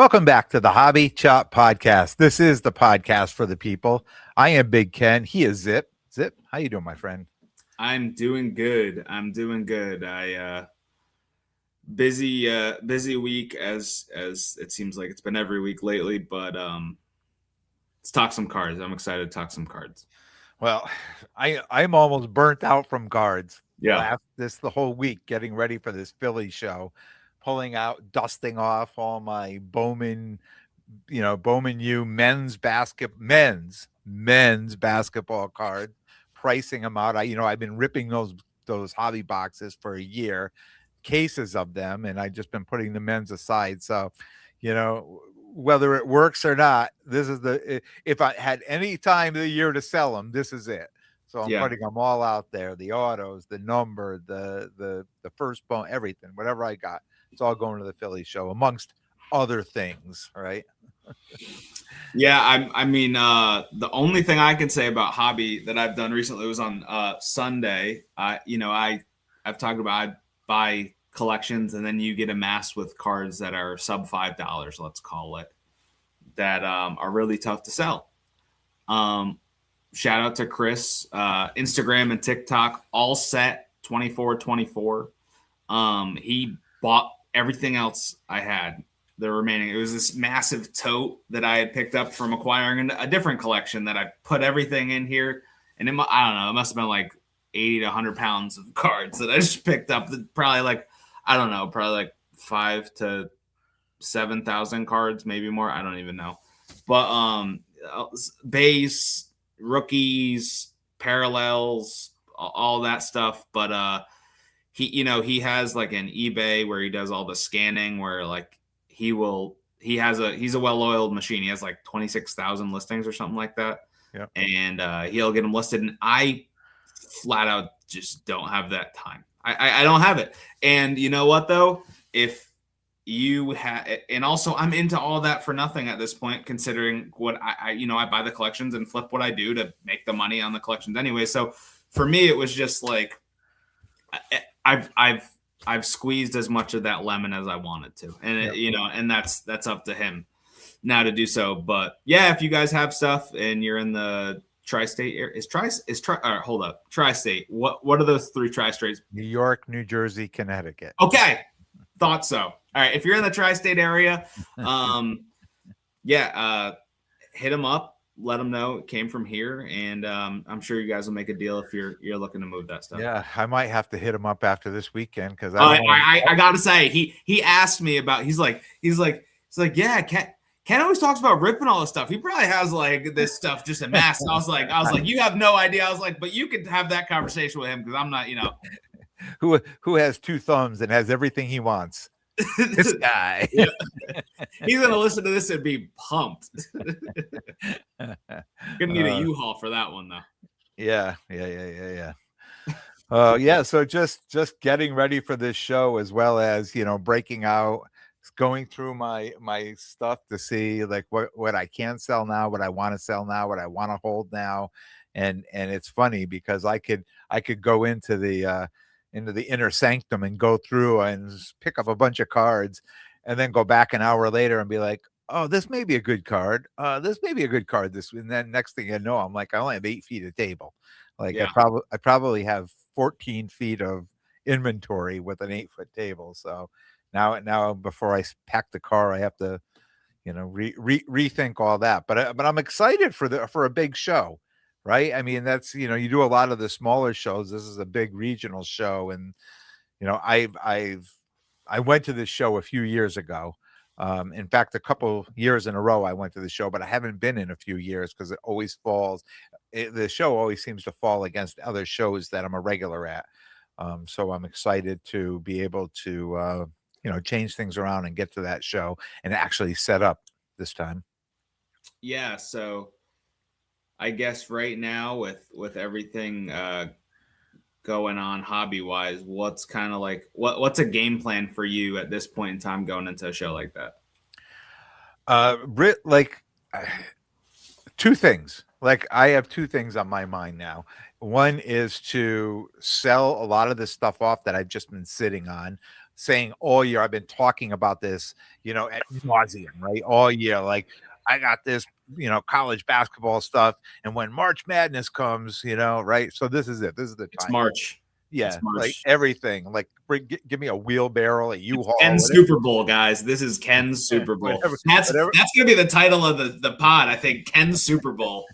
Welcome back to the Hobby Chop Podcast. This is the podcast for the people. I am Big Ken. He is Zip. Zip, how you doing, my friend? I'm doing good. Busy week as it seems like it's been every week lately, but let's talk some cards. I'm excited to talk some cards. Well, I'm almost burnt out from cards. Yeah. The whole week getting ready for this Philly show, pulling out, dusting off all my Bowman U men's basketball cards, pricing them out. I've been ripping those hobby boxes for a year, cases of them, and I've just been putting the men's aside. So, whether it works or not, if I had any time of the year to sell them, this is it. So I'm putting them all out there, the autos, the number, the first bone, everything, whatever I got. It's all going to the Philly show, amongst other things, right? Yeah, the only thing I can say about hobby that I've done recently was on Sunday. I've talked about I buy collections and then you get amassed with cards that are sub $5, let's call it, that are really tough to sell. Shout out to Chris, Instagram and TikTok, all set 2424. He bought everything else I had. The remaining, it was this massive tote that I had picked up from acquiring a different collection that I put everything in here, and I don't know, it must have been like 80 to 100 pounds of cards that I just picked up. Probably like 5 to 7,000 cards, maybe more. I don't even know, but base, rookies, parallels, all that stuff. But he has like an eBay where he does all the scanning, where like he's a well-oiled machine. He has like 26,000 listings or something like that. Yeah. And he'll get them listed. And I flat out just don't have that time. I don't have it. And you know what though? If you have, and also I'm into all that for nothing at this point, considering what I buy the collections and flip what I do to make the money on the collections anyway. So for me, it was just like, I've squeezed as much of that lemon as I wanted to, and and that's up to him now to do so. But yeah, if you guys have stuff and you're in the tri-state area, tri-state. What are those three tri-states? New York, New Jersey, Connecticut. Okay, thought so. All right, if you're in the tri-state area, hit them up. Let them know it came from here, and I'm sure you guys will make a deal if you're looking to move that stuff. Yeah, I might have to hit him up after this weekend because I gotta say he asked me about. He's like yeah, Ken always talks about ripping all this stuff. He probably has like this stuff just amassed. I was like you have no idea. I was like, but you could have that conversation with him because I'm not who has two thumbs and has everything he wants. This guy. Yeah. He's gonna listen to this and be pumped. Gonna need a U-Haul for that one though. Yeah. So just getting ready for this show, as well as breaking out, going through my stuff to see like what I can sell now, what I want to sell now, what I want to hold now. And it's funny because I could go into the inner sanctum and go through and pick up a bunch of cards and then go back an hour later and be like, oh, this may be a good card. This may be a good card. And then next thing you know, I'm like, I only have 8 feet of table. Like I probably have 14 feet of inventory with an 8-foot table. So now before I pack the car, I have to, rethink all that. But I'm excited for a big show. Right. I mean, that's, you do a lot of the smaller shows. This is a big regional show. And, I went to this show a few years ago. In fact, a couple years in a row, I went to the show, but I haven't been in a few years because it always falls. The show always seems to fall against other shows that I'm a regular at. So I'm excited to be able to, change things around and get to that show and actually set up this time. Yeah. So I guess right now with everything going on hobby wise, what's kind of like what's a game plan for you at this point in time going into a show like that? Two things. Like I have two things on my mind now. One is to sell a lot of this stuff off that I've just been sitting on. saying all year. I've been talking about this, at nauseum, right? All year. Like, I got this, college basketball stuff. And when March Madness comes, right? So this is it. This is the It's time. March. It's Yeah, like March. everything. Like, give me a wheelbarrow, a It's U-Haul, Ken's whatever, Super Bowl, guys. This is Ken's Super Bowl. whatever, That's whatever. gonna be the title of the pod, I think. Ken's Super Bowl.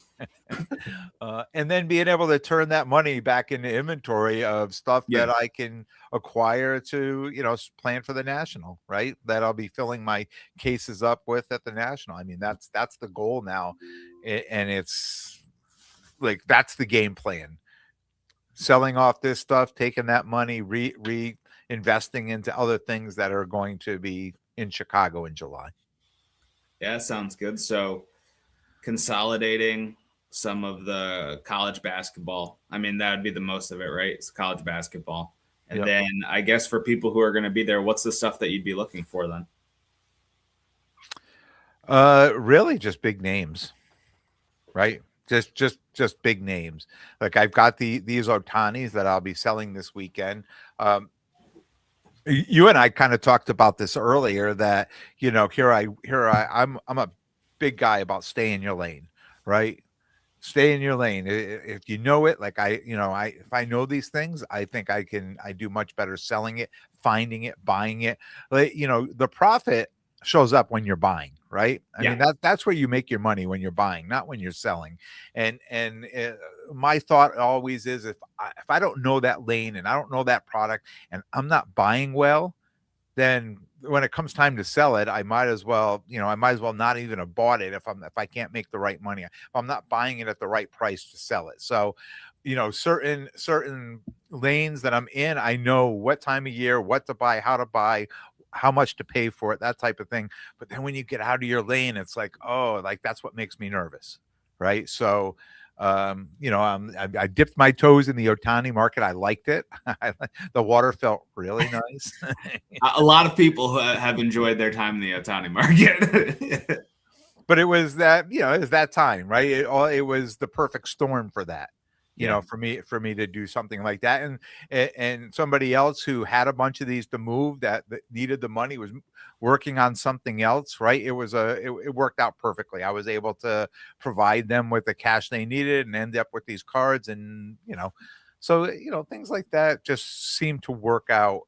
And then being able to turn that money back into inventory of stuff Yeah. that I can acquire to, plan for the national, right? That I'll be filling my cases up with at the national. I mean, that's the goal now, and it's like that's the game plan. Selling off this stuff, taking that money, reinvesting into other things that are going to be in Chicago in July. Yeah, sounds good. So consolidating some of the college basketball. I mean, that would be the most of it, right? It's college basketball. And Yep. then I guess for people who are going to be there, what's the stuff that you'd be looking for then? Really just big names, right? Just big names. Like, I've got these Otanis that I'll be selling this weekend. You and I kind of talked about this earlier, that I'm a big guy about stay in your lane, right? Stay in your lane. If you know it, like if I know these things, I think I do much better selling it, finding it, buying it. Like, the profit shows up when you're buying, right? I mean, that's where you make your money, when you're buying, not when you're selling. And my thought always is, if I don't know that lane and I don't know that product and I'm not buying well, then when it comes time to sell it, I might as well not even have bought it if I can't make the right money. If I'm not buying it at the right price to sell it. So, certain lanes that I'm in, I know what time of year, what to buy, how much to pay for it, that type of thing. But then when you get out of your lane, it's like, oh, like that's what makes me nervous. Right. So, I dipped my toes in the Otani market. I liked it. The water felt really nice. A lot of people who have enjoyed their time in the Otani market. But it was that time, right? It was the perfect storm for that. For me to do something like that, and somebody else who had a bunch of these to move, that needed the money, was working on something else, right? It worked out perfectly. I was able to provide them with the cash they needed and end up with these cards, and so things like that just seem to work out.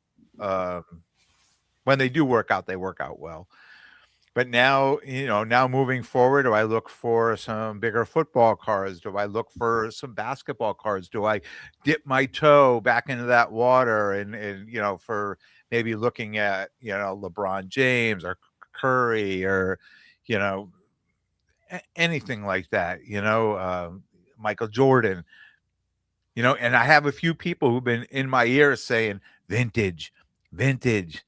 When they do work out, they work out well. But now, moving forward, do I look for some bigger football cards? Do I look for some basketball cards? Do I dip my toe back into that water and for maybe looking at, LeBron James or Curry or, anything like that, Michael Jordan, and I have a few people who've been in my ear saying vintage, vintage,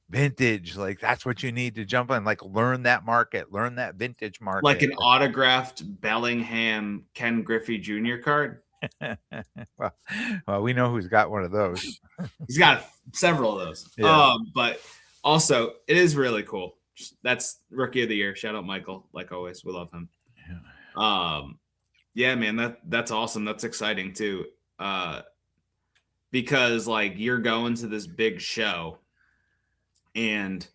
vintage. Like, that's what you need to jump on, like, learn that market, learn that vintage market. Like an autographed Bellingham Ken Griffey Jr. card. well, we know who's got one of those. He's got several of those. Yeah. But also, it is really cool. That's Rookie of the Year. Shout out Michael. Like always, we love him. Yeah, man, that's awesome. That's exciting too. Because like you're going to this big show, and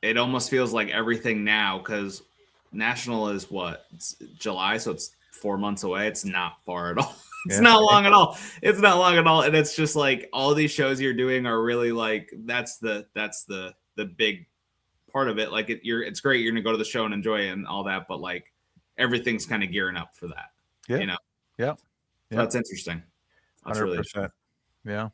it almost feels like everything now, because National is what? It's July, so it's 4 months away. It's not far at all. It's not long at all. It's not long at all. And it's just like all these shows you're doing are really like that's the big part of it. Like it's great. You're gonna go to the show and enjoy it and all that, but like everything's kind of gearing up for that. Yeah. Yeah. So that's interesting. That's 100%. really interesting. Yeah.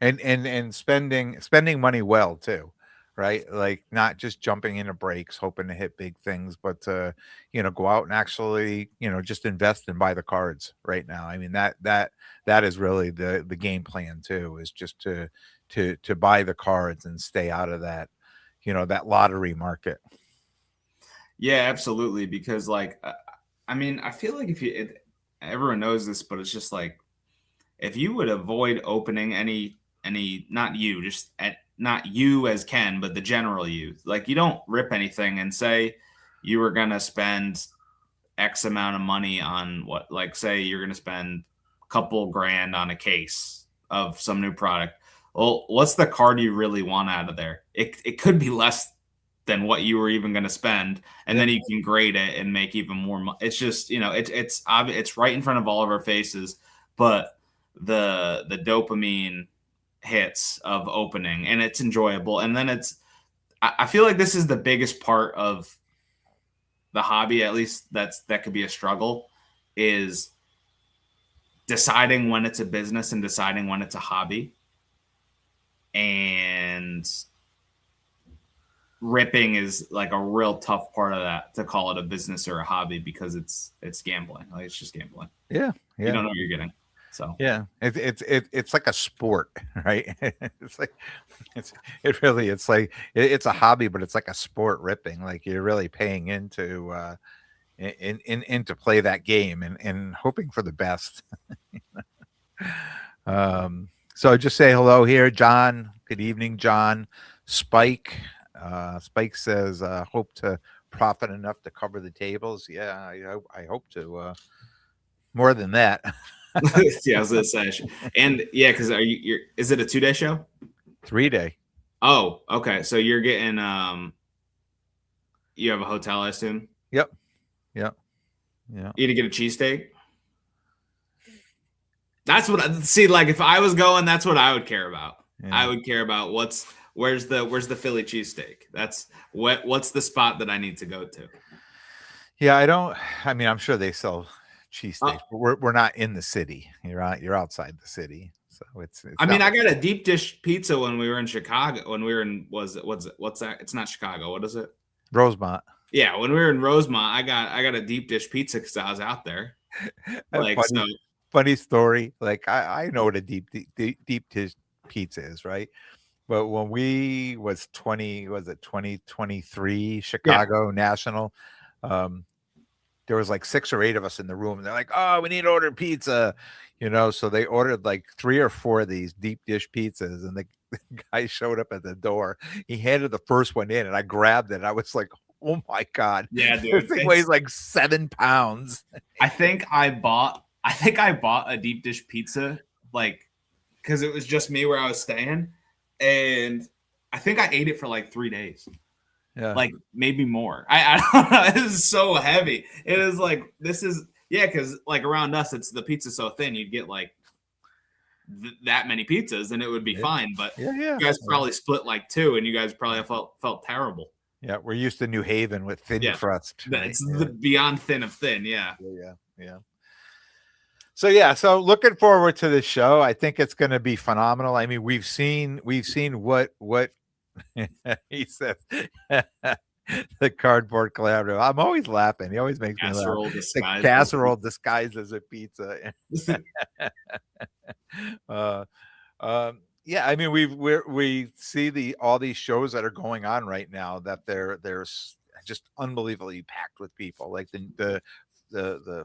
And spending money well too, right? Like, not just jumping into breaks hoping to hit big things, but to go out and actually just invest and buy the cards right now. I mean, that is really the game plan too, is just to buy the cards and stay out of that that lottery market. Yeah, absolutely. Because like I mean, I feel like everyone knows this, but it's just like if you would avoid opening any not you as Ken, but the general you, like you don't rip anything and say you were going to spend X amount of money on what, like say you're going to spend a couple grand on a case of some new product. well, what's the card you really want out of there? It could be less than what you were even going to spend, and Yeah. then you can grade it and make even more money. It's just, it's obvious, it's right in front of all of our faces, but the dopamine hits of opening, and it's enjoyable. And then I feel like this is the biggest part of the hobby, at least that could be a struggle, is deciding when it's a business and deciding when it's a hobby. And ripping is like a real tough part of that, to call it a business or a hobby, because it's gambling. Like, it's just gambling. Yeah. You don't know what you're getting. So Yeah, it's like a sport, right? It's like it's like it's a hobby, but it's like a sport ripping. Like you're really paying into into play that game and hoping for the best. So just say hello here, John. Good evening, John. Spike. Spike says, hope to profit enough to cover the tables. Yeah, I hope to more than that. yeah, I was gonna say, and yeah, because is it a 2-day show? 3-day. Oh, okay. So you're getting you have a hotel, I assume. Yep. Yeah. You to get a cheesesteak. That's what see. Like, if I was going, that's what I would care about. Yeah. I would care about where's the Philly cheesesteak. That's what's the spot that I need to go to. Yeah, I mean, I'm sure they sell cheesesteaks, but we're not in the city. You're outside the city, so it's I mean, I got a deep dish pizza when we were in Chicago. When we were in what's that? It's not Chicago. What is it? Rosemont. Yeah, when we were in Rosemont, I got a deep dish pizza because I was out there. Like, funny story. Like I know what a deep dish pizza is, right? But when we was 2023 Chicago National, there was like 6 or 8 of us in the room. And they're like, "Oh, we need to order pizza," So they ordered like 3 or 4 of these deep dish pizzas, and the guy showed up at the door. He handed the first one in, and I grabbed it. I was like, "Oh my god!" Yeah, dude, this thing weighs like 7 pounds. I think I bought a deep dish pizza, like, because it was just me where I was staying, and I think I ate it for like 3 days. Yeah, like maybe more. I don't know. It is so heavy. It is like, because like around us, it's the pizza so thin, you'd get like that many pizzas and it would be fine. But you guys probably split like 2, and you guys probably felt terrible. Yeah, we're used to New Haven with thin crust. Right? It's the beyond thin of thin. Yeah. So looking forward to this show. I think it's going to be phenomenal. I mean, we've seen what he said. The cardboard collaborative. I'm always laughing. He always makes me laugh. The casserole disguised as a pizza. Yeah, I mean, we see all these shows that are going on right now, that there's just unbelievably packed with people. Like the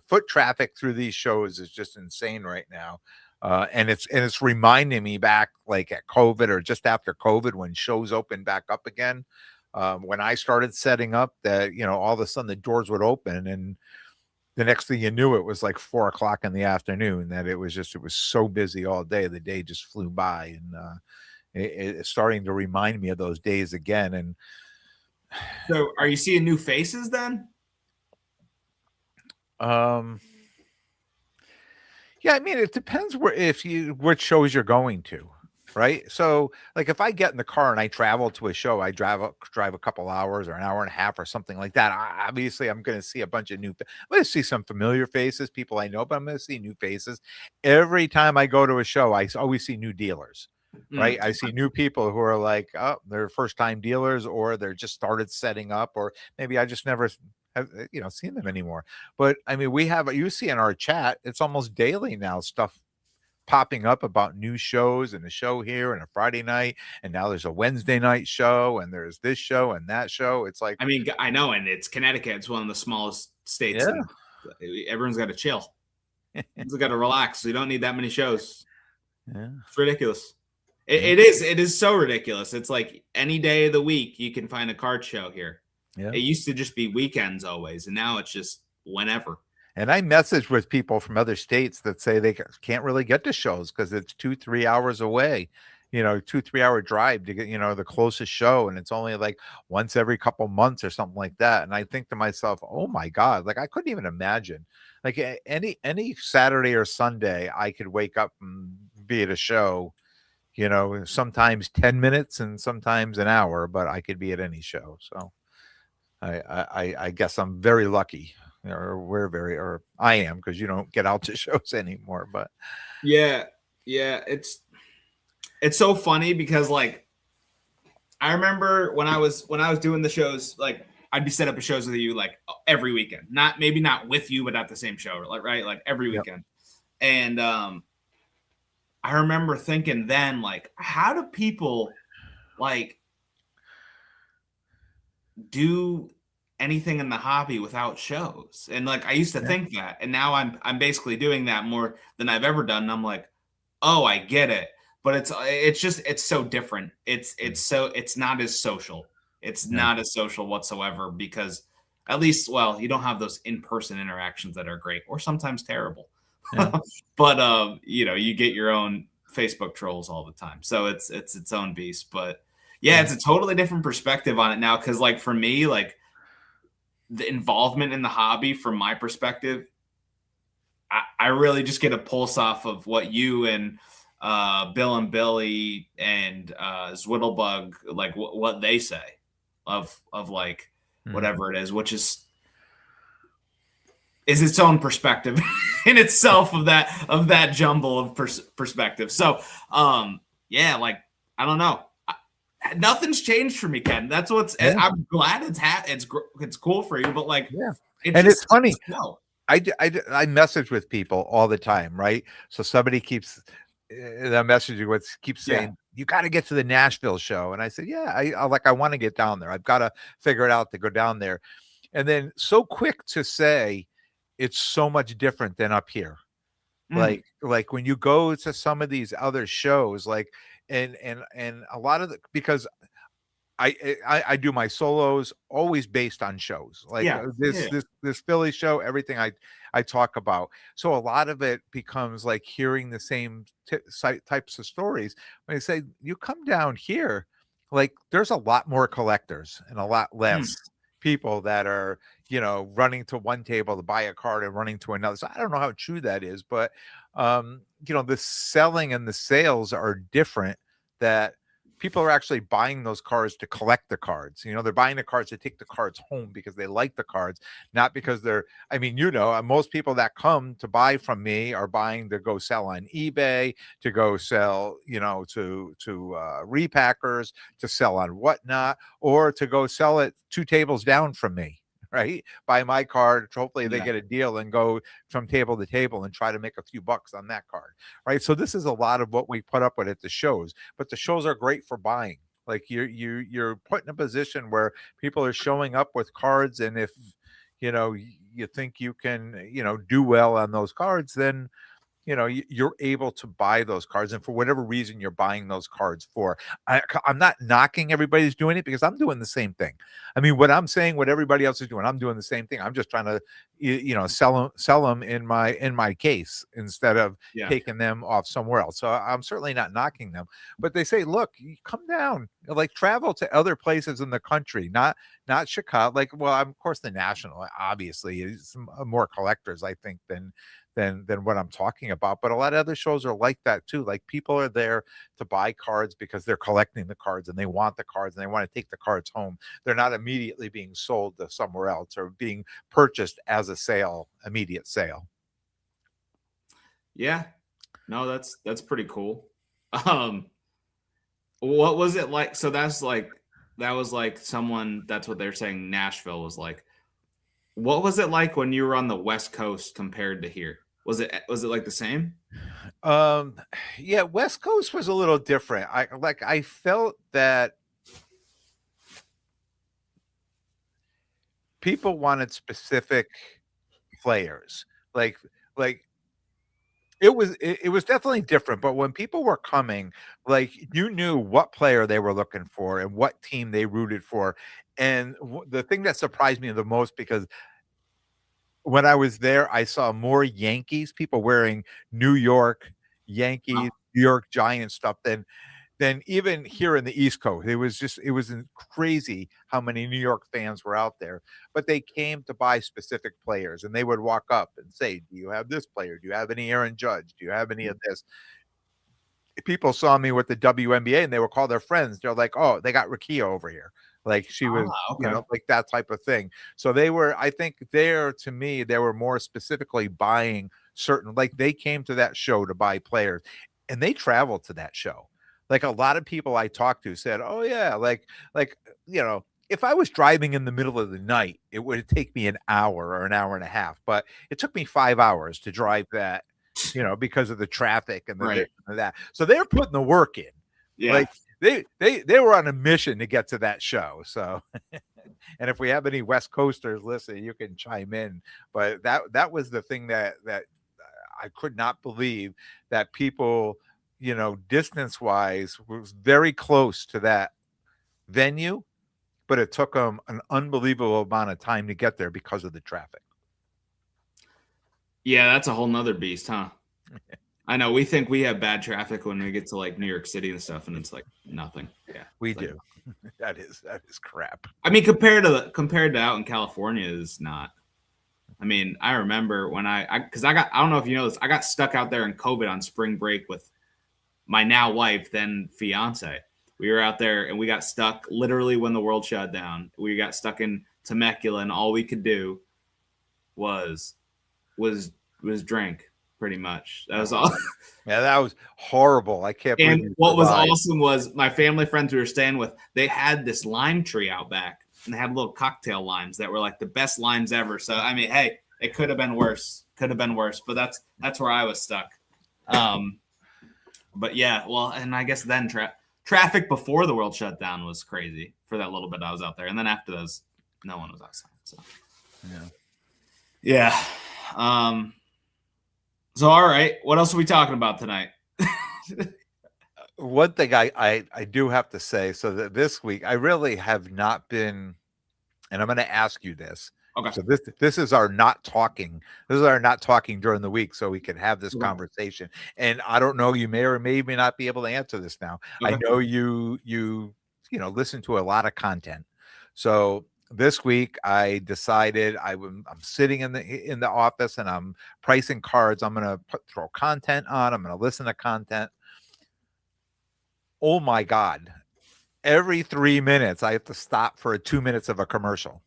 foot traffic through these shows is just insane right now. And it's reminding me back, like at COVID or just after COVID, when shows opened back up again. When I started setting up, that all of a sudden the doors would open, and the next thing you knew, it was like 4:00 in the afternoon. That it was so busy all day. The day just flew by, and it's starting to remind me of those days again. And so, are you seeing new faces then? Yeah, I mean, it depends what shows you're going to, right? So, like, if I get in the car and I travel to a show, I drive a couple hours or an hour and a half or something like that. Obviously, I'm going to see a bunch of I'm going to see some familiar faces, people I know, but I'm going to see new faces. Every time I go to a show, I always see new dealers, right? I see new people who are like, oh, they're first time dealers, or they're just started setting up, or maybe I just never have seen them anymore. But I mean, you see in our chat, it's almost daily now, stuff popping up about new shows, and a show here and a Friday night, and now there's a Wednesday night show, and there's this show and that show. It's like, I mean, I know, and it's Connecticut. It's one of the smallest states. Yeah. Everyone's got to chill. Everyone's got to relax. So you don't need that many shows. Yeah. It's ridiculous. It is so ridiculous. It's like any day of the week you can find a card show here. Yeah. It used to just be weekends always, and now it's just whenever. And I message with people from other states that say they can't really get to shows because it's 2-3 hours away. 2-3 hour drive to get, the closest show, and it's only like once every couple months or something like that. And I think to myself, oh my God, like I couldn't even imagine. Like any Saturday or Sunday, I could wake up and be at a show, sometimes 10 minutes and sometimes an hour, but I could be at any show. So I guess I'm very lucky, or or I am, because you don't get out to shows anymore. But Yeah, yeah, it's so funny because like I remember when I was doing the shows, like I'd be set up at shows with you like every weekend. Maybe not with you, but at the same show, like right, like every yep. weekend. And I remember thinking then, like, how do people like do anything in the hobby without shows? And like I used to Yeah. think that, and now I'm basically doing that more than I've ever done. And I'm like, oh, I get it. But it's so different. It's not as social. It's Yeah. not as social whatsoever because at least, well, you don't have those in-person interactions that are great or sometimes terrible. Yeah. But you get your own Facebook trolls all the time. So it's its own beast. But yeah, Yeah. it's a totally different perspective on it now. Cause like for me, like the involvement in the hobby from my perspective, I really just get a pulse off of what you and Bill and Billy and Zwiddlebug, like what they say of like Mm. whatever it is, which is its own perspective in itself of that jumble of perspective. So yeah, like I don't know. Nothing's changed for me, Ken. That's what's. Yeah. I'm glad it's cool for you, but like Yeah. it And it's just funny. no. I message with people all the time, right? So somebody keeps that message keeps Yeah. saying, you got to get to the Nashville show. And I said, yeah, I want to get down there. I've got to figure it out to go down there. And then so quick to say it's so much different than up here. Mm, Like when you go to some of these other shows, like and a lot of because I do my solos always based on shows like yeah. this Yeah. this Philly show, everything I talk about. So a lot of it becomes like hearing the same types of stories. When they say you come down here, like there's a lot more collectors and a lot Mm, less people that are running to one table to buy a card and running to another. So I don't know how true that is, but the selling and the sales are different. That people are actually buying those cards to collect the cards. They're buying the cards to take the cards home because they like the cards, not because I mean, most people that come to buy from me are buying to go sell on eBay, to go sell, to repackers, to sell on whatnot, or to go sell it 2 tables down from me. Right, buy my card. Hopefully, they yeah. get a deal and go from table to table and try to make a few bucks on that card. Right, so this is a lot of what we put up with at the shows, but the shows are great for buying. Like you're put in a position where people are showing up with cards, and if you think you can do well on those cards, then you're able to buy those cards, and for whatever reason you're buying those cards for. I'm not knocking everybody's doing it, because I'm doing the same thing. I mean, what I'm saying, what everybody else is doing, I'm doing the same thing. I'm just trying to sell them in my case, instead of Yeah. taking them off somewhere else. So I'm certainly not knocking them, but they say, look, you come down, like travel to other places in the country, not Chicago. Like, well, of course the National obviously is more collectors, I think, than what I'm talking about. But a lot of other shows are like that too. Like, people are there to buy cards because they're collecting the cards and they want the cards and they want to take the cards home. They're not immediately being sold to somewhere else or being purchased as a immediate sale. Yeah. No, that's pretty cool. Um, what was it like? So that was like someone. That's what they're saying. Nashville was like. What was it like when you were on the West Coast compared to here? Was it like the same? Um, yeah, West Coast was a little different. I felt that people wanted specific players. Like like it was definitely different, but when people were coming, like, you knew what player they were looking for and what team they rooted for. And the thing that surprised me the most, because when I was there, I saw more Yankees, people wearing New York Yankees, Oh, New York Giants stuff, than than even here in the East Coast. It was crazy how many New York fans were out there, but they came to buy specific players, and they would walk up and say, "Do you have this player? Do you have any Aaron Judge? Do you have any of this?" People saw me with the WNBA and they would call their friends. They're like, "Oh, they got Rakia over here." Like she was, Okay. like that type of thing. So they were, I think there to me, they were more specifically buying certain, like they came to that show to buy players and they traveled to that show. Like a lot of people I talked to said, "Oh yeah, like, if I was driving in the middle of the night, it would take me an hour or an hour and a half, but it took me 5 hours to drive that, because of the traffic and the this Right. and that." So they're putting the work in. Yeah. Like they were on a mission to get to that show. So and if we have any West Coasters listening, you can chime in. But that was the thing that I could not believe that people, distance wise was very close to that venue, but it took them an unbelievable amount of time to get there because of the traffic. Yeah, that's a whole nother beast, huh? I know we think we have bad traffic when we get to like New York City and stuff, and it's like nothing. Yeah, We it's like, do. That is crap. I mean, compared to out in California, is not. I mean, I remember when because I don't know if you know this, I got stuck out there in COVID on spring break with my now wife, then fiance. We were out there and we got stuck literally when the world shut down. We got stuck in Temecula, and all we could do was drink. Pretty much. That was all. Yeah, that was horrible. I can't believe And you what was survived. awesome was my family friends we were staying with, they had this lime tree out back, and they had little cocktail limes that were like the best limes ever. So I mean, hey, it could have been worse. But that's where I was stuck. But yeah, well, and I guess then traffic before the world shut down was crazy for that little bit I was out there, and then after those, no one was outside. So yeah. So all right, what else are we talking about tonight? One thing I do have to say, so that this week I really have not been, and I'm going to ask you this. Okay. So this is our not talking. This is our not talking during the week, so we can have this conversation. And I don't know, you may or may not be able to answer this now. Okay. I know you listen to a lot of content. So this week I decided I'm sitting in the office and I'm pricing cards. I'm going to throw content on. I'm going to listen to content. Oh my God. Every 3 minutes, I have to stop for 2 minutes of a commercial.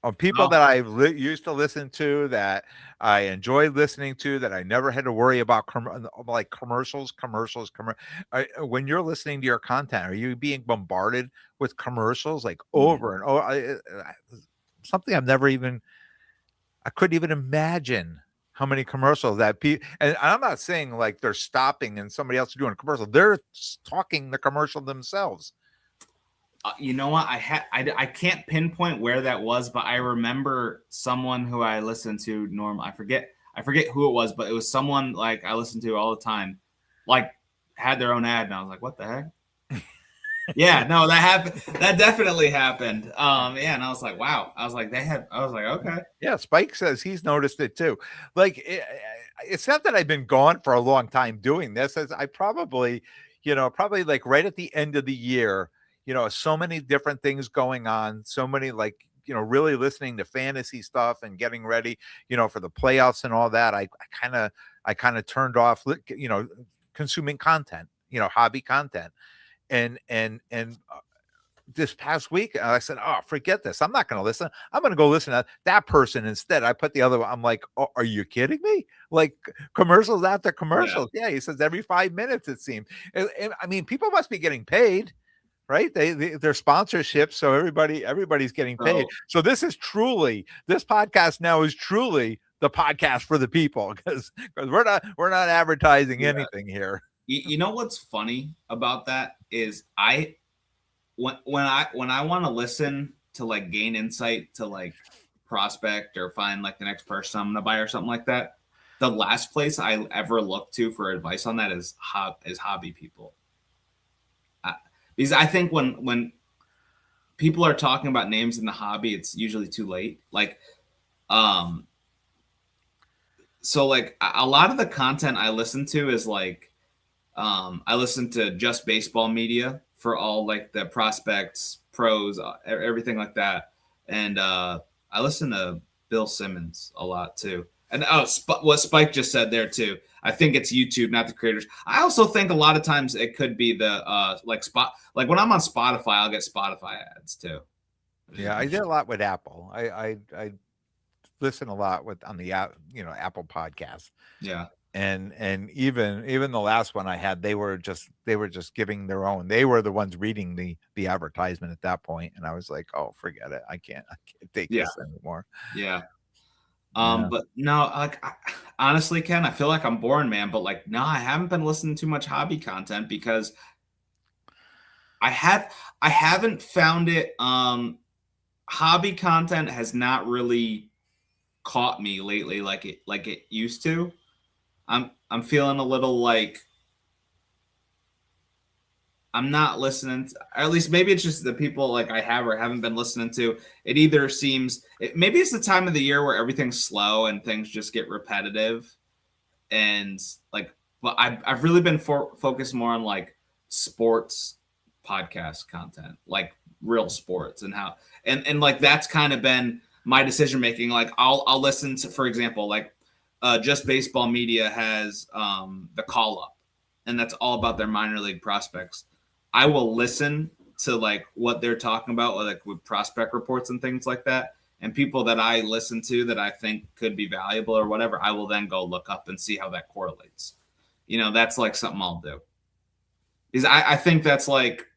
On people that I used to listen to, that I enjoyed listening to, that I never had to worry about like commercials. When you're listening to your content, are you being bombarded with commercials like over and over? Something I couldn't even imagine how many commercials that people, and I'm not saying like they're stopping and somebody else is doing a commercial. They're talking the commercial themselves. You know what? I can't pinpoint where that was, but I remember someone who I listened to. I forget who it was, but it was someone like I listened to all the time, like had their own ad, and I was like, "What the heck?" Yeah, no, that happened. That definitely happened. Yeah, and I was like, "Wow!" I was like, I was like, "Okay." Yeah, Spike says he's noticed it too. Like it's not that I've been gone for a long time doing this. As I probably like right at the end of the year. So many different things going on, so many like, really listening to fantasy stuff and getting ready, for the playoffs and all that. I kind of turned off, consuming content, hobby content. And this past week, I said, "Oh, forget this. I'm not going to listen. I'm going to go listen to that person instead." I put the other one. I'm like, "Oh, are you kidding me? Like commercials after commercials." Yeah, he says every 5 minutes, it seems. And I mean, people must be getting paid. Right? They're sponsorships, so everybody's getting paid. So this podcast now is truly the podcast for the people, because we're not advertising anything here. You know what's funny about that is when I want to listen to like gain insight to like prospect or find like the next person I'm gonna buy or something like that, the last place I ever look to for advice on that is hobby people. Because I think when people are talking about names in the hobby, it's usually too late. Like, so like a lot of the content I listen to is like I listen to Just Baseball Media for all like the prospects, pros, everything like that. And I listen to Bill Simmons a lot too. And what Spike just said there too. I think it's YouTube, not the creators. I also think a lot of times it could be the like when I'm on Spotify, I'll get Spotify ads too. Yeah, I did a lot with Apple. I listen a lot with on the Apple Podcast. Yeah. And even the last one I had, they were just giving their own. They were the ones reading the advertisement at that point, and I was like, oh, forget it. I can't take this anymore. Yeah. Yeah. But no, like honestly, Ken, I feel like I'm boring, man. But like, no, I haven't been listening to much hobby content because I haven't found it. Hobby content has not really caught me lately like it used to. I'm feeling a little like I'm not listening to, or at least maybe it's just the people like I have or haven't been listening to. It either seems maybe it's the time of the year where everything's slow and things just get repetitive, and like, but I've really been focused more on like sports podcast content, like real sports and how and like that's kind of been my decision making. Like I'll listen to, for example, like Just Baseball Media has the Call Up, and that's all about their minor league prospects. I will listen to like what they're talking about, like with prospect reports and things like that. And people that I listen to that I think could be valuable or whatever, I will then go look up and see how that correlates. You know, that's like something I'll do. Because I think that's like,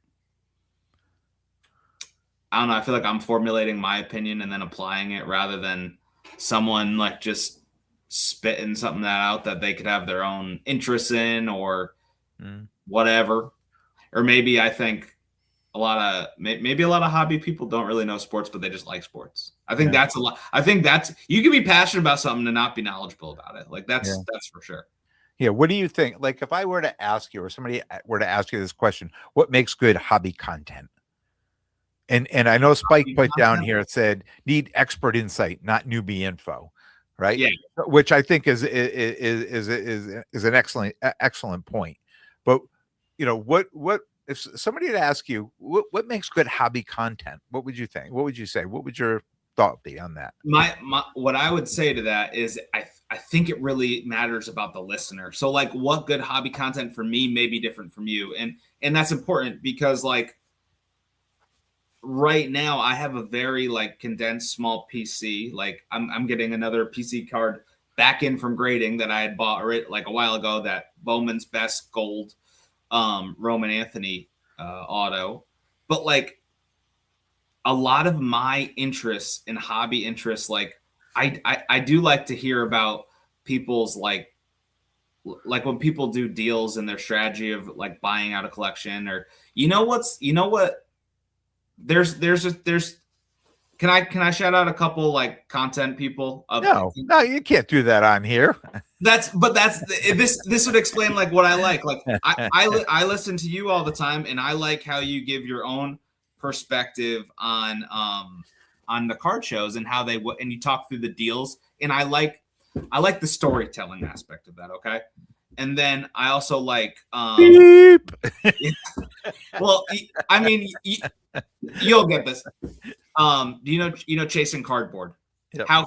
I don't know, I feel like I'm formulating my opinion and then applying it rather than someone like just spitting something out that they could have their own interests in or whatever. Or maybe I think maybe a lot of hobby people don't really know sports, but they just like sports. I think that's a lot. I think that's, you can be passionate about something and not be knowledgeable about it. Like that's for sure. Yeah. What do you think? Like if I were to ask you or somebody were to ask you this question, what makes good hobby content? And I know Spike put down here, it said need expert insight, not newbie info. Right. Yeah. Which I think is an excellent point. But what if somebody had asked you what makes good hobby content, what would you think? What would you say? What would your thought be on that? My what I would say to that is I think it really matters about the listener. So like what good hobby content for me may be different from you. And that's important because like right now I have a very like condensed small PC. Like I'm getting another PC card back in from grading that I had bought like a while ago, that Bowman's Best Gold Roman Anthony auto. But like a lot of my interests and hobby interests, like I do like to hear about people's like when people do deals and their strategy of like buying out a collection, or what there's can I shout out a couple like content people no you can't do that on here. That's this would explain like what I like I listen to you all the time, and I like how you give your own perspective on the card shows and how they and you talk through the deals, and I like the storytelling aspect of that. Okay. And then I also like well, I mean you'll get this. You know Chasing Cardboard. Yep. How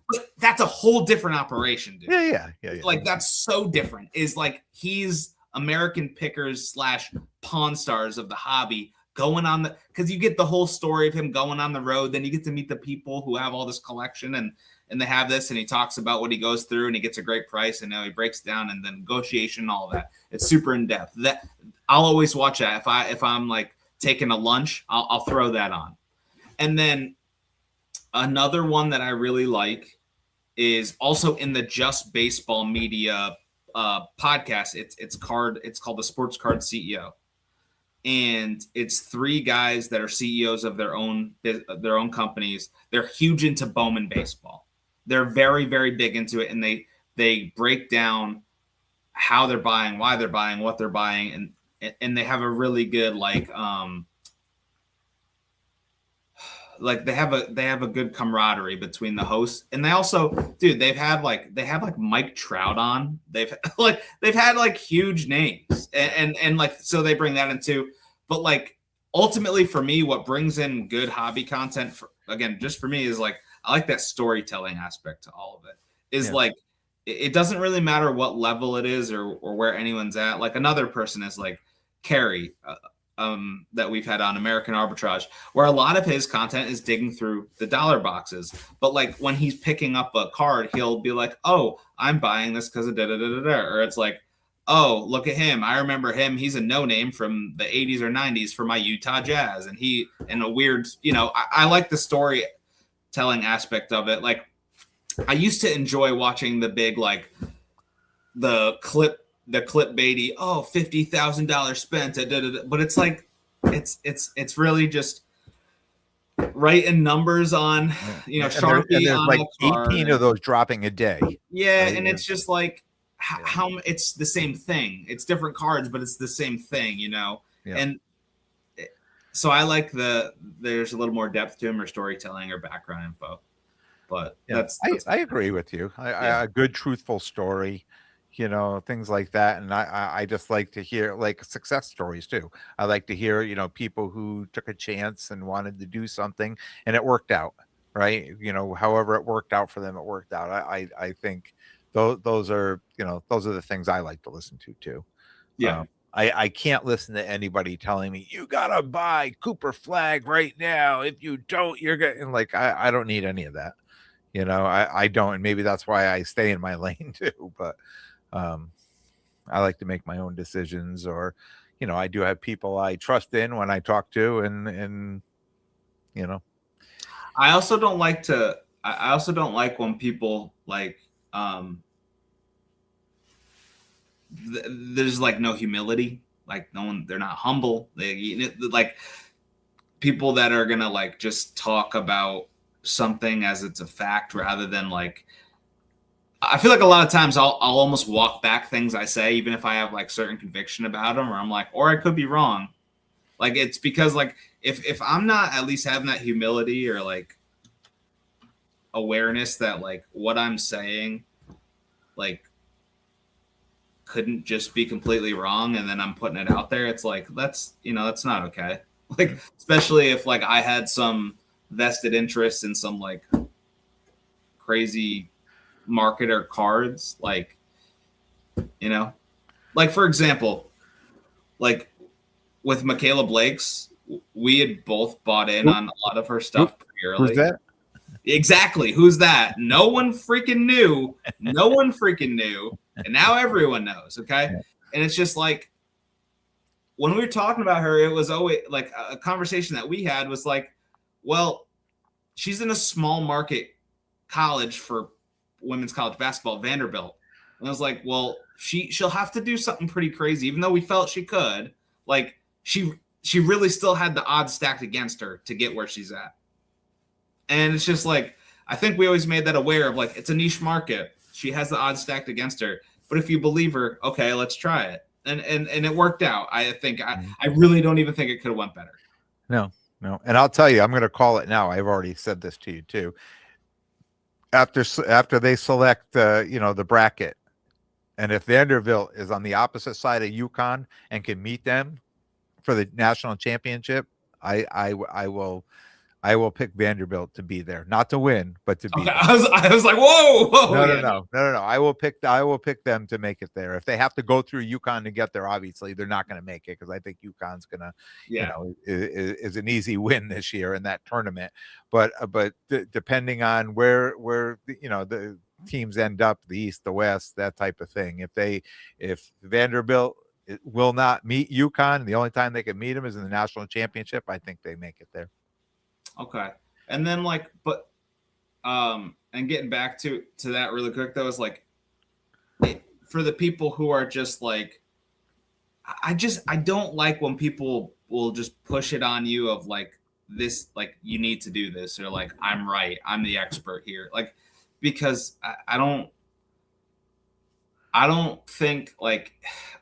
but that's a whole different operation, dude. Yeah. Like that's so different. Is like he's American pickers / Pawn Stars of the hobby going on because you get the whole story of him going on the road. Then you get to meet the people who have all this collection and they have this, and he talks about what he goes through, and he gets a great price, and now he breaks down and then negotiation and all of that. It's super in depth. That I'll always watch that if I'm like taking a lunch, I'll throw that on. And then another one that I really like is also in the Just Baseball Media podcast. It's called the Sports Card CEO, and it's 3 guys that are CEOs of their own companies. They're huge into Bowman baseball. They're very, very big into it, and they break down how they're buying, why they're buying, what they're buying, and they have a really good like like they have a good camaraderie between the hosts, and they also, dude, they have like Mike Trout on. They've had like huge names, and like so they bring that into, but like ultimately for me, what brings in good hobby content for, again, just for me, is like I like that storytelling aspect to all of it. Is like it doesn't really matter what level it is or where anyone's at. Like another person is like Carrie. That we've had on American Arbitrage, where a lot of his content is digging through the dollar boxes. But like when he's picking up a card, he'll be like, "Oh, I'm buying this because of da da da da da," or it's like, "Oh, look at him! I remember him. He's a no name from the '80s or '90s for my Utah Jazz." And he, in a weird, I like the storytelling aspect of it. Like I used to enjoy watching the big like the clickbaity, $50,000 spent, but it's like it's really just writing numbers on Sharpie, and there's on like a card, 18 of those dropping a day. right? And it's just like how it's the same thing. It's different cards, but it's the same thing, And so I like there's a little more depth to them, or storytelling, or background info. But that's I agree with you. A good truthful story, things like that. And I just like to hear like success stories too. I like to hear, people who took a chance and wanted to do something and it worked out, right? However it worked out for them, it worked out. I think those are the things I like to listen to too. Yeah. I can't listen to anybody telling me you gotta buy Cooper Flag right now. If you don't, you're getting like I don't need any of that. I don't, and maybe that's why I stay in my lane too. But I like to make my own decisions, or I do have people I trust in when I talk to, and I also don't like when people like there's like no humility, like they're not humble. They like people that are gonna like just talk about something as it's a fact, rather than like, I feel like a lot of times I'll almost walk back things I say, even if I have like certain conviction about them, or I'm like, or I could be wrong. Like it's because like if I'm not at least having that humility or like awareness that like what I'm saying like couldn't just be completely wrong, and then I'm putting it out there, it's like that's not okay. Like especially if like I had some vested interest in some like crazy market or cards, like like for example, like with Michaela Blake's, we had both bought in on a lot of her stuff pretty early. Who's that? Exactly. Who's that? No one freaking knew. And now everyone knows. Okay. Yeah. And it's just like, when we were talking about her, it was always like a conversation that we had was like, well, she's in a small market college for women's college basketball, Vanderbilt. And I was like, well, she'll have to do something pretty crazy, even though we felt she could. Like she really still had the odds stacked against her to get where she's at. And it's just like, I think we always made that aware of like, it's a niche market. She has the odds stacked against her. But if you believe her, okay, let's try it. And it worked out. I think I really don't even think it could have went better. No. And I'll tell you, I'm going to call it now. I've already said this to you too. After they select, the bracket, and if Vanderbilt is on the opposite side of UConn and can meet them for the national championship, I will pick Vanderbilt to be there, not to win, but to be. Okay. I was like, whoa. No. I will pick them to make it there. If they have to go through UConn to get there, obviously they're not going to make it, because I think UConn's gonna, is an easy win this year in that tournament. But depending on where the teams end up, the East, the West, that type of thing. If Vanderbilt will not meet UConn, the only time they can meet them is in the national championship, I think they make it there. Okay. And then like, but and getting back to that really quick though, is like, for the people who are just like, I don't like when people will just push it on you of like this, like you need to do this, or like I'm right, I'm the expert here, like, because I don't think like,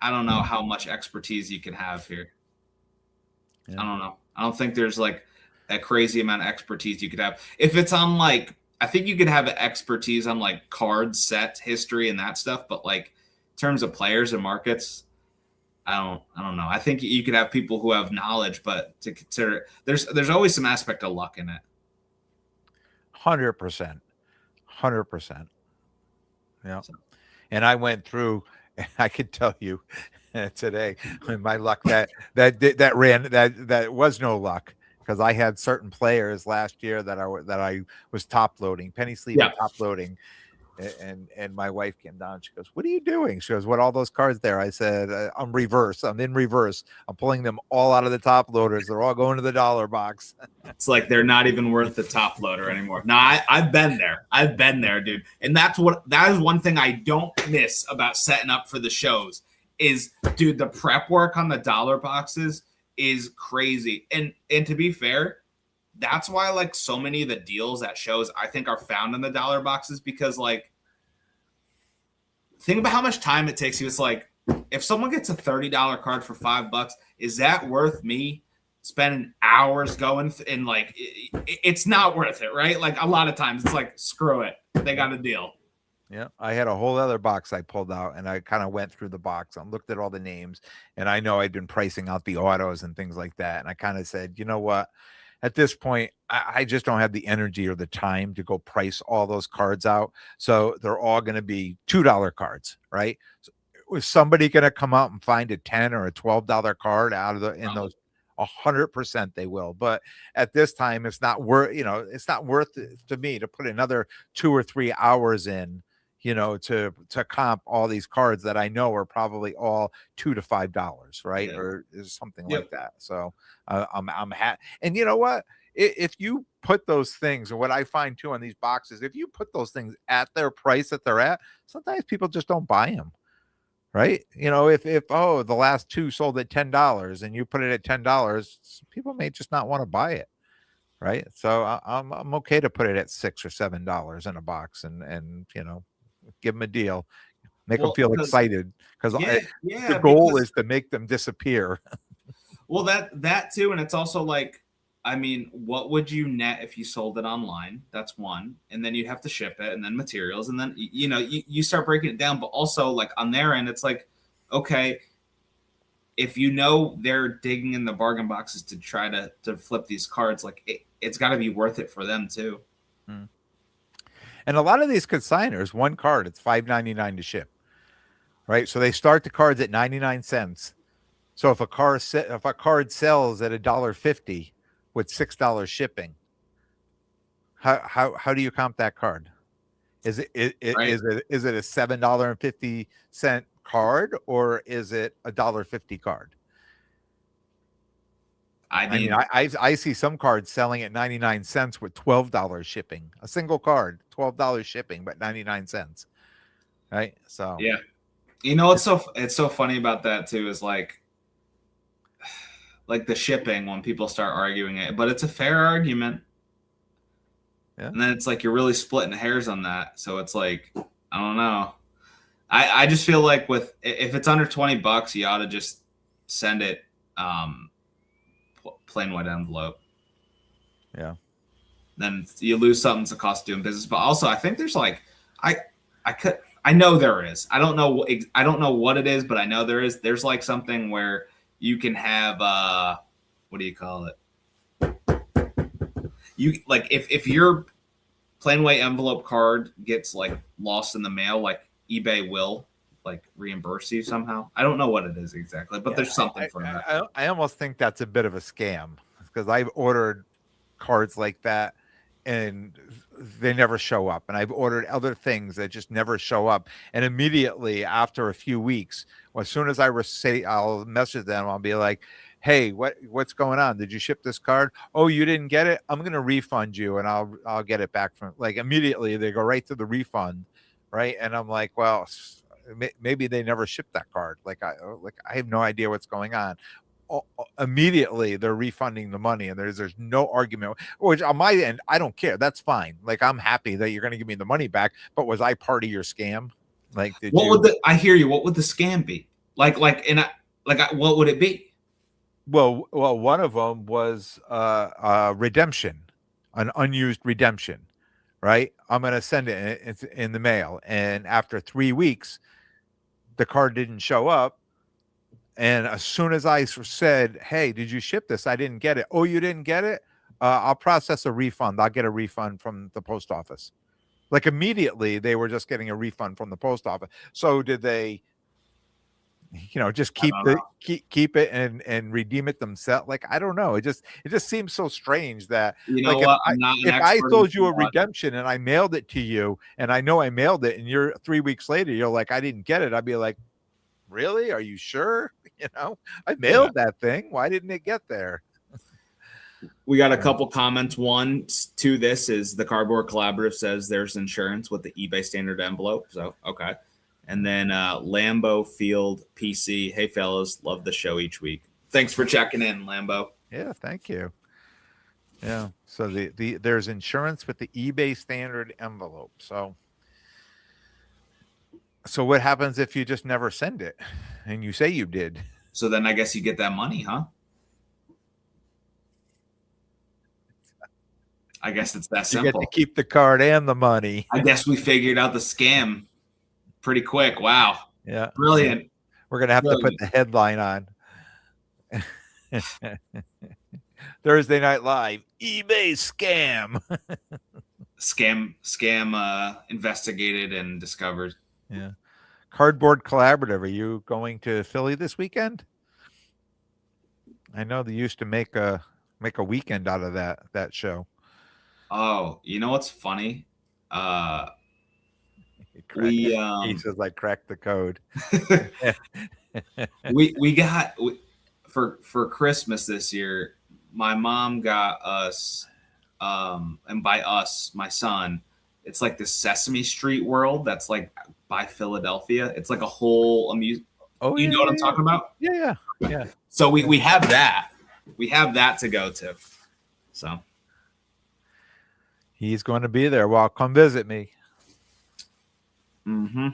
I don't know how much expertise you can have here. Yeah. I don't know. I don't think there's like that crazy amount of expertise you could have. If it's on like, I think you could have expertise on like cards, sets, history, and that stuff. But like in terms of players and markets, I don't know. I think you could have people who have knowledge, but to consider, there's always some aspect of luck in it. 100%. 100%. Yeah. So. And I went through, I could tell you today, my luck that was no luck, because I had certain players last year that I was top loading, penny sleeving, top loading. And my wife came down. She goes, "What are you doing?" She goes, "What, all those cards there?" I said, "I'm reverse. I'm in reverse. I'm pulling them all out of the top loaders. They're all going to the dollar box." It's like they're not even worth the top loader anymore. No, I've been there. I've been there, dude. And that is one thing I don't miss about setting up for the shows is, dude, the prep work on the dollar boxes is crazy. And to be fair, that's why like so many of the deals at shows I think are found in the dollar boxes, because like think about how much time it takes you. It's like if someone gets a $30 card for $5, is that worth me spending hours going and like it's not worth it, right? Like a lot of times it's like screw it, they got a deal. Yeah, I had a whole other box I pulled out, and I kind of went through the box and looked at all the names, and I know I'd been pricing out the autos and things like that, and I kind of said, you know what? At this point, I just don't have the energy or the time to go price all those cards out. So they're all going to be $2 cards, right? So is somebody going to come out and find a $10 or a $12 card out of those? 100% they will. But at this time, it's not worth, it's not worth it to me to put another 2 or 3 hours in, to comp all these cards that I know are probably all $2 to $5, right? Yeah. Or is something like that. So I'm happy. And you know what? If you put those things, or what I find too on these boxes, if you put those things at their price that they're at, sometimes people just don't buy them. Right? If the last 2 sold at $10 and you put it at $10, people may just not want to buy it. Right? So I'm okay to put it at $6 or $7 in a box and give them a deal, make them feel excited, because the goal is to make them disappear. Well, that too, and it's also like, I mean, what would you net if you sold it online? That's one, and then you'd have to ship it, and then materials, and then you start breaking it down. But also, like on their end, it's like, okay, if they're digging in the bargain boxes to try to flip these cards, like it's got to be worth it for them too. And a lot of these consigners, one card, it's $5.99 to ship, right? So they start the cards at 99 cents. So if a card sells at $1.50 with $6 shipping, how do you comp that card? Is it a $7.50 card, or is it a $1.50 card? I mean, I see some cards selling at 99 cents with $12 shipping. A single card, $12 shipping, but 99 cents. Right? So yeah, it's so funny about that too. Is like the shipping, when people start arguing it, but it's a fair argument. Yeah. And then it's like you're really splitting hairs on that. So it's like, I don't know. I just feel like if it's under $20, you ought to just send it plain white envelope. Yeah. Then you lose something to cost of doing business. But also, I think there's like I know there is. I don't know what it is, but I know there is. There's like something where you can have what do you call it? You like if your plain white envelope card gets like lost in the mail, like eBay will like reimburse you somehow. I don't know what it is exactly, but there's something for that. I almost think that's a bit of a scam, because I've ordered cards like that and they never show up. And I've ordered other things that just never show up. And immediately after a few weeks, as soon as I'll message them, I'll be like, hey, what's going on? Did you ship this card? Oh, you didn't get it? I'm going to refund you, and I'll get it back from, like, immediately. They go right to the refund. Right. And I'm like, well, maybe they never shipped that card. I have no idea what's going on. Immediately they're refunding the money, and there's no argument, which on my end, I don't care. That's fine. Like, I'm happy that you're going to give me the money back, but was I part of your scam? Like, I hear you. What would the scam be? What would it be? Well, one of them was redemption, an unused redemption, right? I'm going to send it. It's in the mail, and after 3 weeks, the card didn't show up. And as soon as I said, "Hey, did you ship this? I didn't get it." "Oh, you didn't get it? I'll process a refund. I'll get a refund from the post office." Like immediately, they were just getting a refund from the post office. So did they, just I don't know. keep it and redeem it themselves? Like I don't know. It just seems so strange that You know like if what? I I'm not an if I expert in sold you a fraud. redemption and I mailed it to you and I know I mailed it and you're 3 weeks later you're like I didn't get it, I'd be like, really? Are you sure? I Yeah. mailed that thing. Why didn't it get there? We got a couple comments. One to this is the Cardboard Collaborative says there's insurance with the eBay standard envelope. So, okay. And then Lambo Field PC. Hey, fellas, love the show each week. Thanks for checking in, Lambo. Yeah, thank you. Yeah. So there's insurance with the eBay standard envelope. So what happens if you just never send it and you say you did? So then I guess you get that money, huh? I guess it's that You get to simple. keep the card and the money. I guess we figured out the scam pretty quick. Wow. Yeah. Brilliant. We're going to have to put the headline on. Thursday Night Live, eBay scam. Scam investigated and discovered. Yeah. Cardboard Collaborative. Are you going to Philly this weekend? I know they used to make a weekend out of that show. Oh, you know what's funny? He says I cracked the code. we got for Christmas this year. My mom got us, and by us, my son. It's like the Sesame Street world that's like by Philadelphia. It's like a whole Oh, you know what I'm talking about? Yeah. So we have that. We have that to go to. So he's going to be there. Well, come visit me. mm-hmm.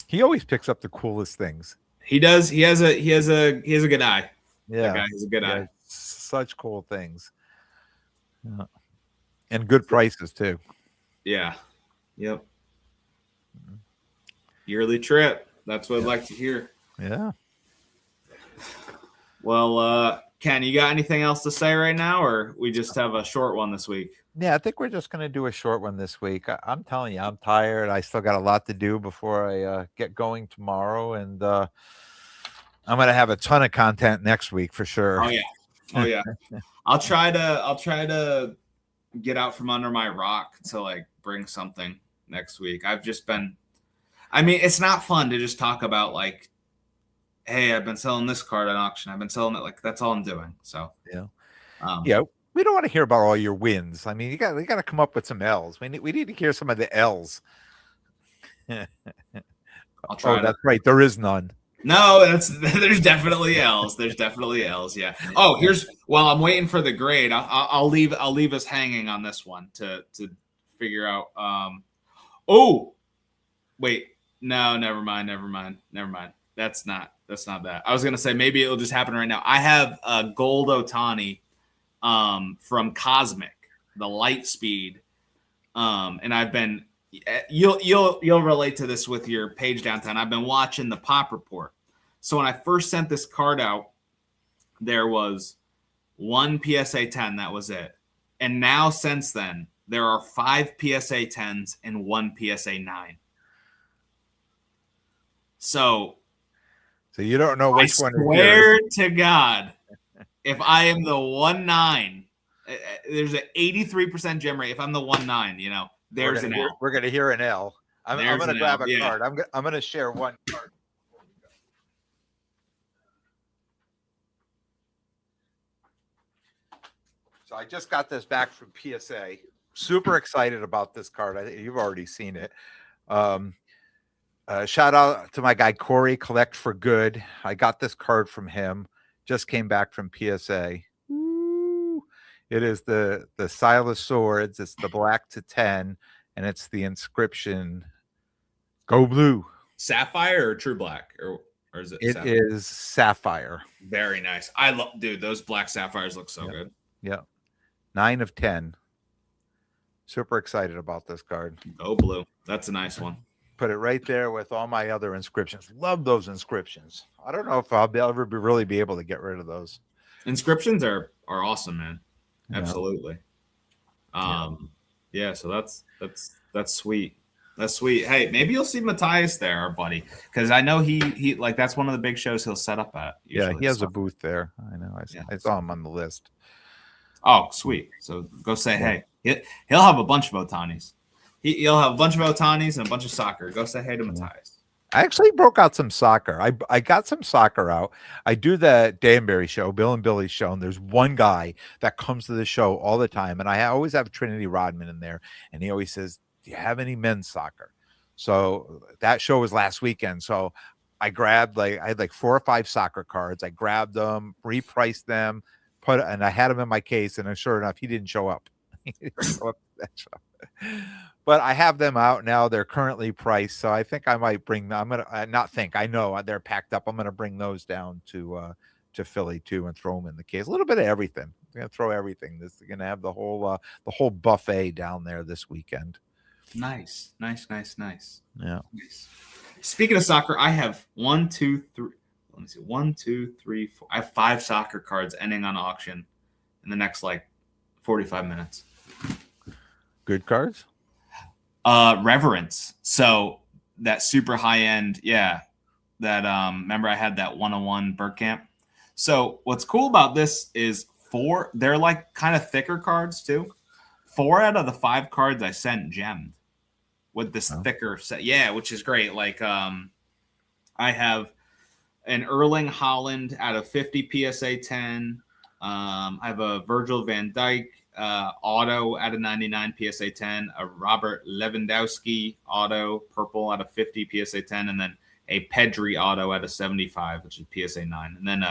He always picks up the coolest things. He does. He has a good eye. Yeah, guy has a good eye. Such cool things. Yeah. And good prices too. Yeah. Yep. Yearly trip. That's what I'd like to hear. Yeah. Well, Ken, you got anything else to say right now, or we just have a short one this week? Yeah, I think we're just going to do a short one this week. I'm telling you, I'm tired. I still got a lot to do before I get going tomorrow, and I'm going to have a ton of content next week for sure. Oh yeah. I'll try to get out from under my rock to like bring something next week. I've just been. I mean, it's not fun to just talk about like, hey, I've been selling this card at auction. I've been selling it. Like that's all I'm doing. So yeah. We don't want to hear about all your wins. I mean, you got to come up with some L's. We need to hear some of the L's. I'll try. That's right. There is none. No, there's definitely L's. There's definitely L's. Yeah. Oh, while I'm waiting for the grade, I'll leave us hanging on this one to figure out. Oh, wait. No, never mind. That's not that. I was gonna say maybe it'll just happen right now. I have a gold Otani from Cosmic, the light speed, and I've been. You'll relate to this with your page downtown. I've been watching the Pop Report. So when I first sent this card out, there was one PSA 10. That was it. And now since then, there are 5 PSA 10s and 1 PSA 9. So you don't know which one. I swear to God, if I am the 1-9, there's an 83% gem rate. If I'm the 1-9, there's an L. We're going to hear an L. I'm going to grab a card. I'm going to share one card. So I just got this back from PSA. Super excited about this card. You've already seen it. Shout out to my guy Corey, Collect for Good. I got this card from him. Just came back from PSA. Ooh. It is the Silas Swords. It's the black to 10, and it's the inscription "Go Blue." Sapphire or True Black? Or or is it? It is sapphire. Very nice. Dude, those black sapphires look so good. Yeah, 9 of 10. Super excited about this card. Go blue. That's a nice one. Put it right there with all my other inscriptions. Love those inscriptions. I don't know if I'll ever really be able to get rid of those. Inscriptions are awesome, man. Absolutely. Yeah. So that's sweet. That's sweet. Hey, maybe you'll see Matthias there, our buddy, because I know he like that's one of the big shows he'll set up at. Usually. Yeah, he has a booth there. I know. I saw him on the list. Oh, sweet. So go say hey. He'll have a bunch of Otanis. He'll have a bunch of Otanis and a bunch of soccer. Go say hey to Matthias. I actually broke out some soccer. I got some soccer out. I do the Danbury show, Bill and Billy's show, and there's one guy that comes to the show all the time, and I always have Trinity Rodman in there, and he always says, "Do you have any men's soccer?" So that show was last weekend. So I grabbed I had like 4 or 5 soccer cards. I grabbed them, repriced them, and I had them in my case. And sure enough, he didn't show up. He didn't show up at that show. But I have them out now. They're currently priced, so I think I might bring them. I'm gonna not think. I know they're packed up. I'm gonna bring those down to Philly too and throw them in the case. A little bit of everything. I'm gonna throw everything. This is gonna have the whole buffet down there this weekend. Nice. Yeah. Nice. Speaking of soccer, I have 1, 2, 3. Let me see. 1, 2, 3, 4. I have 5 soccer cards ending on auction in the next 45 minutes. Good cards. Reverence. So that super high end, that remember I had that 101 Bergkamp. So what's cool about this is they're kind of thicker cards too. 4 out of the 5 cards I sent gemmed with this thicker set. Yeah, which is great. I have an Erling Haaland out of 50 PSA 10. I have a Virgil van Dijk auto out of 99 PSA 10, a Robert Lewandowski auto purple out of 50 PSA 10, and then a Pedri auto out of 75, which is PSA 9. And then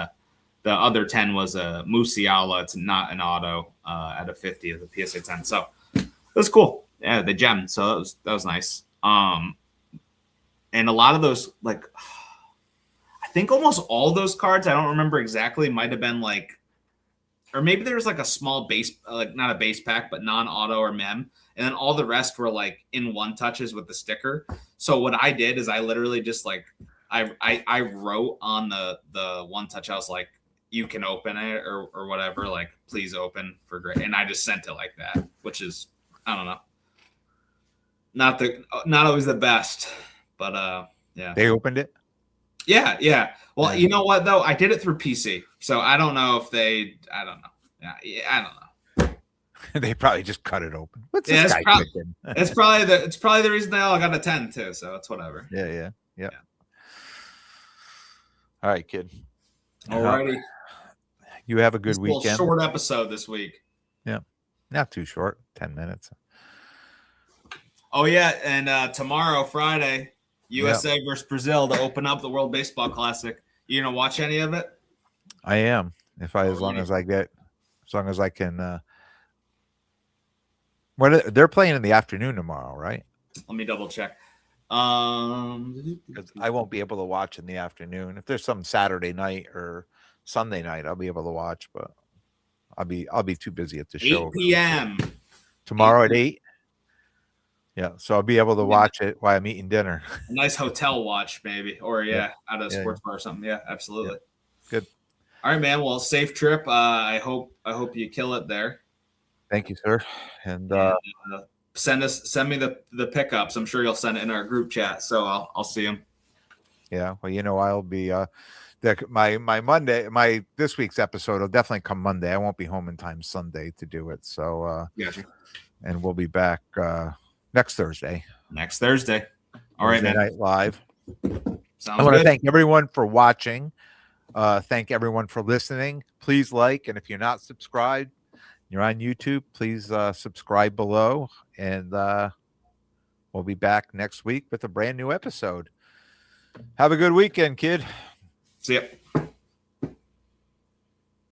the other 10 was a Musiala. It's not an auto out of 50 of the PSA 10. So it was cool. Yeah, the gem. So that was nice. And a lot of those, I think almost all those cards, I don't remember exactly, might have been or maybe there was a small base, not a base pack, but non-auto or mem. And then all the rest were in one touches with the sticker. So what I did is I literally just I wrote on the one touch. I was like, you can open it or whatever. Please open for great. And I just sent it like that, which is, I don't know. Not always the best, but yeah. They opened it? Yeah. Well, you know what though? I did it through PC, so I don't know if I don't know. Yeah, I don't know. They probably just cut it open. What's this guy thinking? It's probably the reason they all got a 10 too. So it's whatever. Yeah. All right, kid. Alrighty. You have a good weekend. Short episode this week. Yeah, not too short. 10 minutes. Oh yeah, and tomorrow, Friday, USA versus Brazil to open up the World Baseball Classic. You gonna watch any of it? I am. As long as I can. They're playing in the afternoon tomorrow, right? Let me double check. 'Cause I won't be able to watch in the afternoon. If there's some Saturday night or Sunday night, I'll be able to watch, but I'll be too busy at the show. 8 p.m. tomorrow at 8. Yeah, so I'll be able to watch it while I'm eating dinner. A nice hotel watch, maybe, or out of a sports bar or something. Yeah, absolutely. Yeah. Good. All right, man. Well, safe trip. I hope you kill it there. Thank you, sir. And send me the pickups. I'm sure you'll send it in our group chat, so I'll see them. Yeah. Well, I'll be my this week's episode will definitely come Monday. I won't be home in time Sunday to do it. So gotcha. And we'll be back next Thursday. All right, man. Night Live. Sounds I want to good. thank everyone for watching. Thank everyone for listening. Please like, and if you're not subscribed, you're on YouTube, please subscribe below, and we'll be back next week with a brand new episode. Have a good weekend, kid. See ya.